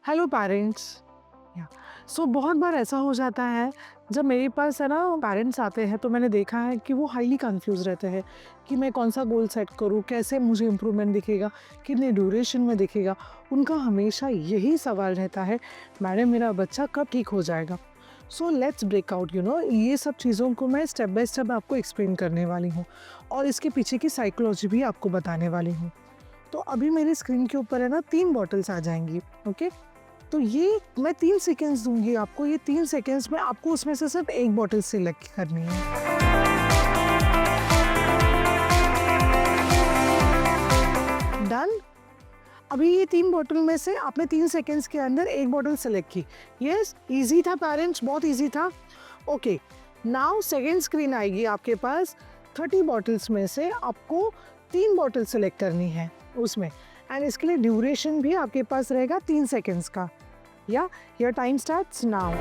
Hello parents. या बहुत बार ऐसा हो जाता है जब मेरे पास है ना पेरेंट्स आते हैं तो मैंने देखा है कि वो हाईली कंफ्यूज रहते हैं कि मैं कौन सा गोल सेट करूँ, कैसे मुझे इम्प्रूवमेंट दिखेगा, कितने ड्यूरेशन में दिखेगा। उनका हमेशा यही सवाल रहता है, मैडम मेरा बच्चा कब ठीक हो जाएगा। सो लेट्स ब्रेक आउट ये सब चीज़ों को मैं स्टेप बाय स्टेप आपको एक्सप्लेन करने वाली हूँ और इसके पीछे की साइकोलॉजी भी आपको बताने वाली हूँ। तो अभी मेरी स्क्रीन के ऊपर है ना 3 बॉटल्स आ जाएंगी। ओके, तो ये मैं 3 सेकंड्स दूंगी आपको। ये 3 सेकंड्स में आपको उसमें से सिर्फ एक बॉटल सिलेक्ट करनी है। डन। अभी ये 3 बॉटल में से आपने 3 सेकंड्स के अंदर एक बॉटल सिलेक्ट की। यस, इजी था पेरेंट्स, बहुत इजी था। ओके, नाउ सेकंड स्क्रीन आएगी आपके पास। 30 बॉटल्स में से आपको 3 बॉटल सिलेक्ट करनी है उसमें, एंड इसके लिए ड्यूरेशन भी आपके पास रहेगा 3 सेकंड्स का। या your time starts now.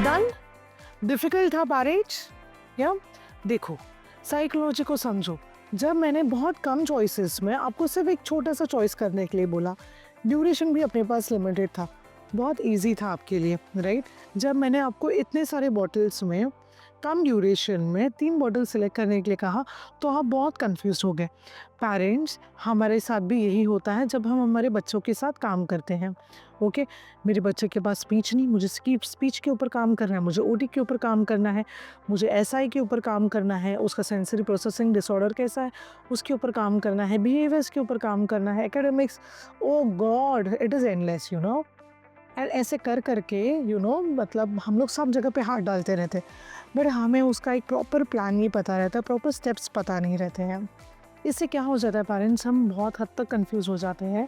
Done. Difficult था पेरेंट्स? या देखो, साइकोलॉजी को समझो। जब मैंने बहुत कम चॉइसेस में आपको सिर्फ एक छोटा सा चॉइस करने के लिए बोला, ड्यूरेशन भी अपने पास लिमिटेड था, बहुत इजी था आपके लिए, राइट? जब मैंने आपको इतने सारे बॉटल्स में कम ड्यूरेशन में 3 बॉटल सेलेक्ट करने के लिए कहा तो आप बहुत कंफ्यूज हो गए। पेरेंट्स, हमारे साथ भी यही होता है जब हम हमारे बच्चों के साथ काम करते हैं। ओके, मेरे बच्चे के पास स्पीच नहीं, मुझे स्पीच के ऊपर काम करना है, मुझे ओटी के ऊपर काम करना है, मुझे एसआई के ऊपर काम करना है, उसका सेंसरी प्रोसेसिंग डिसऑर्डर कैसा है उसके ऊपर काम करना है, बिहेवियर्स के ऊपर काम करना है, academics. Oh God, it is endless and ऐसे कर करके मतलब हम लोग सब जगह पे हाथ डालते रहते हैं, बट हमें उसका एक प्रॉपर प्लान नहीं पता रहता, प्रॉपर स्टेप्स पता नहीं रहते हैं। इससे क्या हो जाता है पेरेंट्स, हम बहुत हद तक कंफ्यूज हो जाते हैं।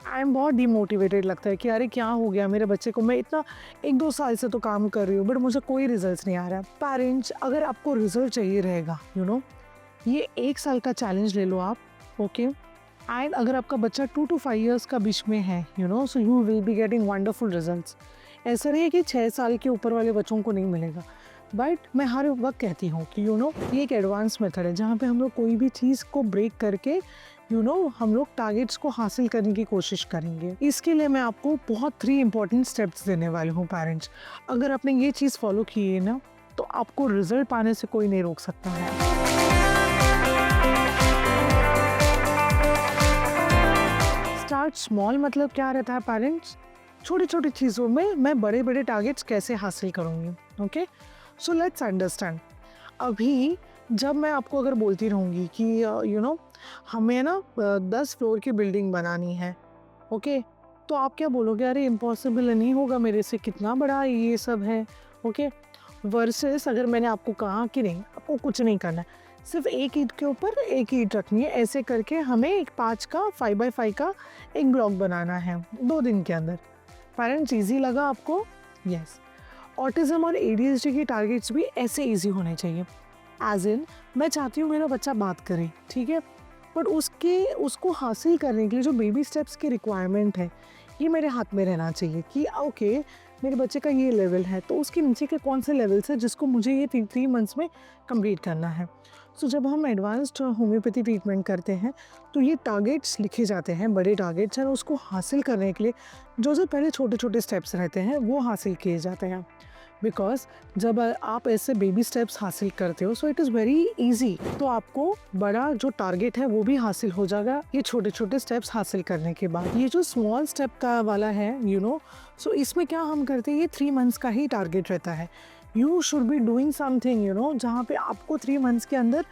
आई एम बहुत डिमोटिवेटेड लगता है कि अरे क्या हो गया मेरे बच्चे को, मैं इतना 1-2 साल से तो काम कर रही हूँ बट मुझे कोई रिजल्ट नहीं आ रहा है। पेरेंट्स, अगर आपको रिजल्ट चाहिए रहेगा ये 1 साल का चैलेंज ले लो आप। ओके, एंड अगर आपका बच्चा 2 to 5 years का बीच में है so you will be getting wonderful results. ऐसा नहीं है कि 6 साल के ऊपर वाले बच्चों को नहीं मिलेगा, बट मैं हर वक्त कहती हूँ कि ये एक एडवांस मेथड है जहाँ पे हम लोग कोई भी चीज़ को ब्रेक करके हम लोग टारगेट्स को हासिल करने की कोशिश करेंगे। इसके लिए मैं आपको बहुत 3 इंपॉर्टेंट स्टेप्स देने वाली हूँ पेरेंट्स। अगर आपने ये चीज़ फॉलो की है ना तो आपको रिजल्ट पाने से कोई नहीं रोक सकता है। स्टार्ट स्मॉल मतलब क्या रहता है पेरेंट्स? छोटी छोटी चीज़ों में मैं बड़े बड़े टारगेट्स कैसे हासिल करूँगी। Okay, so let's understand. अभी जब मैं आपको अगर बोलती रहूँगी कि हमें ना 10 फ्लोर की बिल्डिंग बनानी है, ओके, तो आप क्या बोलोगे, अरे इम्पॉसिबल नहीं होगा मेरे से, कितना बड़ा ये सब है। ओके, वर्सेस अगर मैंने आपको कहा कि नहीं, आपको कुछ नहीं करना है, सिर्फ एक ईंट के ऊपर एक ईंट रखनी है, ऐसे करके हमें एक 5x5 का एक ब्लॉक बनाना है 2 दिन के अंदर। पेरेंट्स, ईजी लगा आपको? यस। ऑटिज्म और एडीएचडी के टारगेट्स भी ऐसे ईजी होने चाहिए। एज इन, मैं चाहती हूँ मेरा बच्चा बात करे, ठीक है, बट उसको हासिल करने के लिए जो बेबी स्टेप्स की रिक्वायरमेंट है ये मेरे हाथ में रहना चाहिए कि ओके, मेरे बच्चे का ये लेवल है तो उसके नीचे के कौन से लेवल्स है जिसको मुझे ये 3 मंथ्स में कंप्लीट करना है। सो जब हम एडवांस्ड होम्योपैथी ट्रीटमेंट करते हैं तो ये टारगेट्स लिखे जाते हैं, बड़े टारगेट्स हैं, उसको हासिल करने के लिए जो पहले छोटे छोटे स्टेप्स रहते हैं वो हासिल किए जाते हैं। बिकॉज जब आप ऐसे बेबी स्टेप्स हासिल करते हो so it is very easy, तो आपको बड़ा जो टारगेट है वो भी हासिल हो जाएगा ये छोटे छोटे स्टेप्स हासिल करने के बाद। ये जो स्मॉल स्टेप का वाला है सो इसमें क्या हम करते हैं, ये 3 मंथ्स का ही टारगेट रहता है। You should be doing something जहाँ पे आपको 3 मंथ्स के अंदर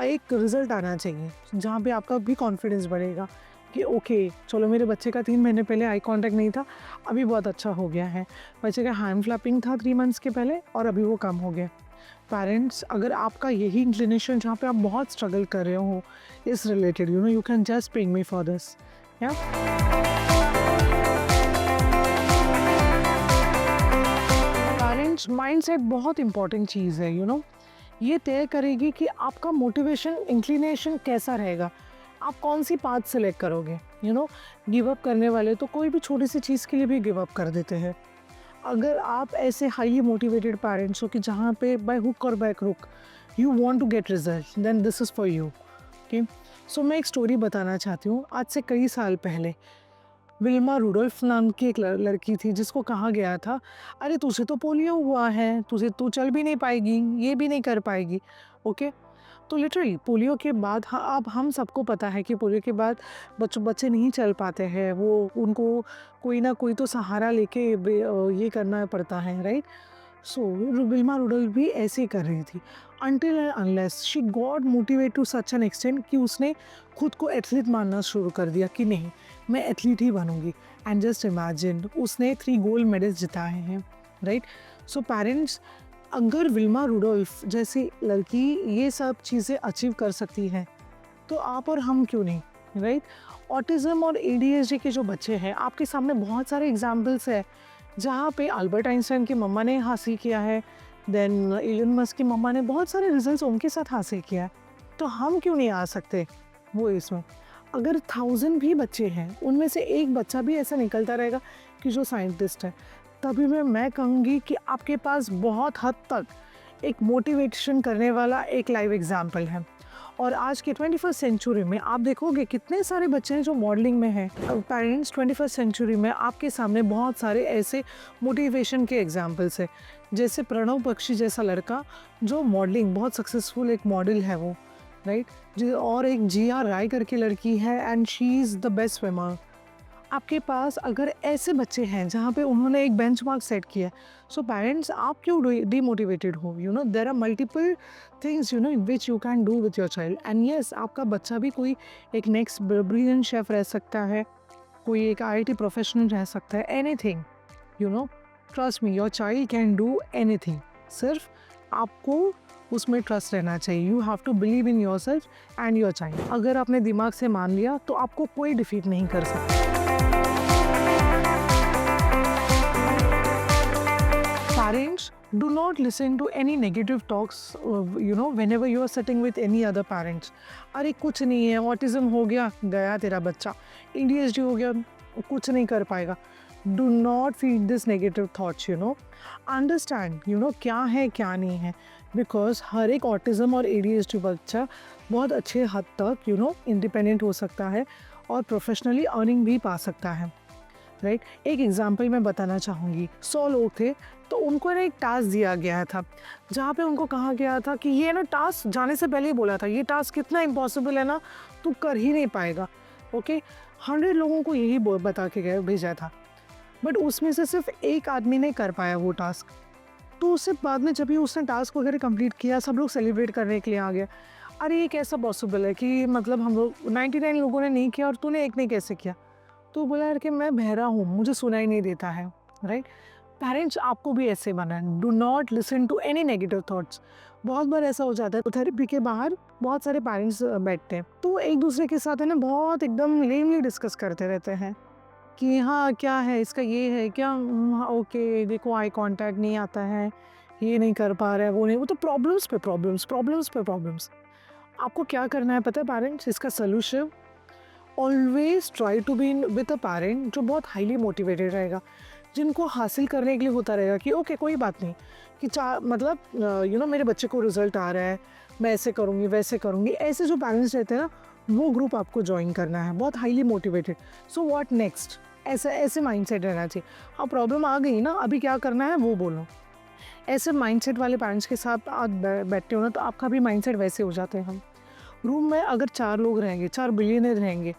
एक रिजल्ट आना चाहिए, जहाँ पे आपका भी कॉन्फिडेंस बढ़ेगा कि ओके चलो, मेरे बच्चे का 3 महीने पहले आई कांटेक्ट नहीं था, अभी बहुत अच्छा हो गया है। बच्चे का हैंड फ्लैपिंग था 3 मंथ्स के पहले और अभी वो कम हो गया। पेरेंट्स, अगर आपका यही इंक्लिनेशन जहाँ पे आप बहुत स्ट्रगल कर रहे हो इस related you can just ping me for this. या पेरेंट्स, माइंडसेट बहुत इंपॉर्टेंट चीज़ है। ये तय करेगी कि आपका मोटिवेशन, इंक्लिनेशन कैसा रहेगा, आप कौन सी पाथ सेलेक्ट करोगे। गिव अप करने वाले तो कोई भी छोटी सी चीज़ के लिए भी गिव अप कर देते हैं। अगर आप ऐसे हाईली मोटिवेटेड पेरेंट्स हो कि जहाँ पे बाय हुक और by crook you want to get result, then this is for you. Okay, so मैं एक स्टोरी बताना चाहती हूँ। आज से कई साल पहले विल्मा रुडोल्फ नाम की एक लड़की थी जिसको कहा गया था, अरे तुझे तो पोलियो हुआ है, तुझे तू चल भी नहीं पाएगी, ये भी नहीं कर पाएगी। ओके, तो लिटरली पोलियो के बाद अब हम सबको पता है कि पोलियो के बाद बच्चे नहीं चल पाते हैं, वो उनको कोई ना कोई तो सहारा लेके ये करना पड़ता है, राइट। सो विल्मा रुडोल्फ भी ऐसे ही कर रही थी until and unless she got motivate to such an extent कि उसने खुद को एथलीट मानना शुरू कर दिया कि नहीं, मैं एथलीट ही बनूंगी। एंड जस्ट इमेजिन, उसने 3 गोल्ड मेडल्स जिताए हैं, राइट। सो पेरेंट्स, अगर विल्मा रुडोल्फ जैसी लड़की ये सब चीज़ें अचीव कर सकती है तो आप और हम क्यों नहीं, राइट। ऑटिज़म और एडीएचडी के जो बच्चे हैं, आपके सामने बहुत सारे एग्जाम्पल्स है जहाँ पे अल्बर्ट आइंस्टाइन की मम्मा ने हासिल किया है, देन एलन मस्क की मम्मा ने बहुत सारे रिजल्ट्स उनके साथ हासिल किया है, तो हम क्यों नहीं आ सकते वो इसमें। अगर 1000 भी बच्चे हैं, उनमें से एक बच्चा भी ऐसा निकलता रहेगा कि जो साइंटिस्ट है, तभी मैं कहूँगी कि आपके पास बहुत हद तक एक मोटिवेशन करने वाला एक लाइव एग्जाम्पल है। और आज के 21st सेंचुरी में आप देखोगे कितने सारे बच्चे हैं जो मॉडलिंग में हैं। पेरेंट्स, 21st सेंचुरी में आपके सामने बहुत सारे ऐसे मोटिवेशन के एग्जाम्पल्स हैं, जैसे प्रणव बख्शी जैसा लड़का जो मॉडलिंग बहुत सक्सेसफुल एक मॉडल है वो, राइट। और एक जिया राय करके लड़की है and she is the best swimmer. आपके पास अगर ऐसे बच्चे हैं जहाँ पे उन्होंने एक बेंचमार्क सेट किया है, सो पेरेंट्स आप क्यों डीमोटिवेटेड हो। There are multiple things which you can do with your child. And yes, आपका बच्चा भी कोई एक नेक्स्ट ब्रिलियंट शेफ रह सकता है, कोई एक IIT प्रोफेशनल रह सकता है, anything. Trust me, your child can do anything. सिर्फ आपको उसमें ट्रस्ट रहना चाहिए। You have to believe in yourself and your child. अगर आपने दिमाग से मान लिया तो आपको कोई डिफीट नहीं कर सकता। Parents, do not listen to any negative talks, whenever you are sitting with any other parents. अरे कुछ नहीं है, ऑटिज्म हो गया, गया तेरा बच्चा, ADHD हो गया, कुछ नहीं कर पाएगा। Do not feed this negative thoughts, Understand, क्या है क्या नहीं है, बिकॉज हर एक ऑटिज्म और ADHD बच्चा बहुत अच्छे हद तक इंडिपेंडेंट हो सकता है और प्रोफेशनली अर्निंग भी पा सकता है, राइट। एक एग्जाम्पल मैं बताना चाहूँगी। 100 लोग थे, तो उनको ना एक टास्क दिया गया था जहाँ पे उनको कहा गया था कि ये ना टास्क, जाने से पहले ही बोला था ये टास्क कितना इम्पॉसिबल है ना, तू कर ही नहीं पाएगा। ओके, 100 लोगों को यही बता के भेजा था, बट उसमें से सिर्फ एक आदमी ने कर पाया वो टास्क। तो उससे बाद में जब भी उसने टास्क वगैरह कंप्लीट किया, सब लोग सेलिब्रेट करने के लिए आ गए। अरे ये कैसा पॉसिबल है कि मतलब हम लोग 99 लोगों ने नहीं किया और तूने एक ने कैसे किया। तो बोला यार कि मैं बहरा हूँ, मुझे सुनाई नहीं देता है, राइट। पेरेंट्स, आपको भी ऐसे बना है, do not listen to any negative thoughts. बहुत बार ऐसा हो जाता है, तो थेरेपी के बाहर बहुत सारे पेरेंट्स बैठते हैं, तो एक दूसरे के साथ है ना बहुत एकदम लेमली डिस्कस करते रहते हैं कि हाँ क्या है इसका, ये है क्या, ओके देखो आई कांटेक्ट नहीं आता है, ये नहीं कर पा रहा है, वो नहीं, वो तो प्रॉब्लम्स पे प्रॉब्लम्स, प्रॉब्लम्स पे प्रॉब्लम्स। आपको क्या करना है पता है पेरेंट्स, इसका solution, always try to be with a parent जो बहुत हाईली मोटिवेटेड रहेगा, जिनको हासिल करने के लिए होता रहेगा कि ओके कोई बात नहीं कि मतलब मेरे बच्चे को रिजल्ट आ रहा है, मैं ऐसे करूँगी वैसे करूँगी। ऐसे जो पेरेंट्स रहते हैं ना, वो ग्रुप आपको ज्वाइन करना है, बहुत highly motivated. So what next, ऐसे माइंडसेट रहना चाहिए। हाँ प्रॉब्लम आ गई ना, अभी क्या करना है वो बोलो। ऐसे माइंडसेट वाले पेरेंट्स के साथ आप बैठते हो ना, तो आपका भी माइंडसेट वैसे हो जाते हैं। हम रूम में अगर 4 लोग रहेंगे, 4 बिलियनर रहेंगे,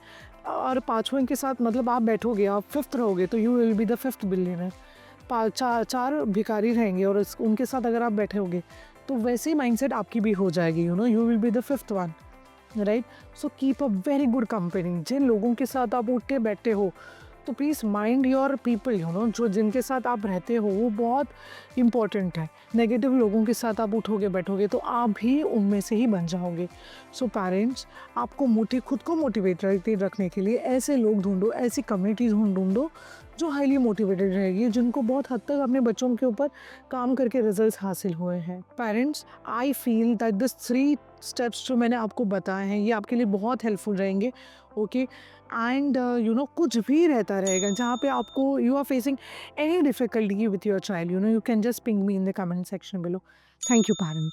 और 5वें के साथ मतलब आप बैठोगे, आप 5th रहोगे, तो you will be the 5th billionaire. 4 भिखारी रहेंगे और उनके साथ अगर आप बैठे तो वैसे ही माइंडसेट आपकी भी हो जाएगी, you will be the 5th one, right. So keep a very good company. जिन लोगों के साथ आप उठते बैठते हो, तो प्लीज़ माइंड योर पीपल, जो जिनके साथ आप रहते हो वो बहुत इम्पॉर्टेंट है। नेगेटिव लोगों के साथ आप उठोगे बैठोगे तो आप भी उनमें से ही बन जाओगे। सो पेरेंट्स, आपको खुद को मोटिवेटेड रखने के लिए ऐसे लोग ढूंढो, ऐसी कम्युनिटीज़ ढूंढो जो हाईली मोटिवेटेड रहेगी, जिनको बहुत हद तक अपने बच्चों के ऊपर काम करके रिजल्ट्स हासिल हुए हैं। Parents, I feel that this 3 steps जो मैंने आपको बताए हैं, ये आपके लिए बहुत हेल्पफुल रहेंगे। ओके, एंड कुछ भी रहता रहेगा जहाँ पे आपको you are facing any difficulty with your child, you can just ping me in the comment section below. Thank you parents.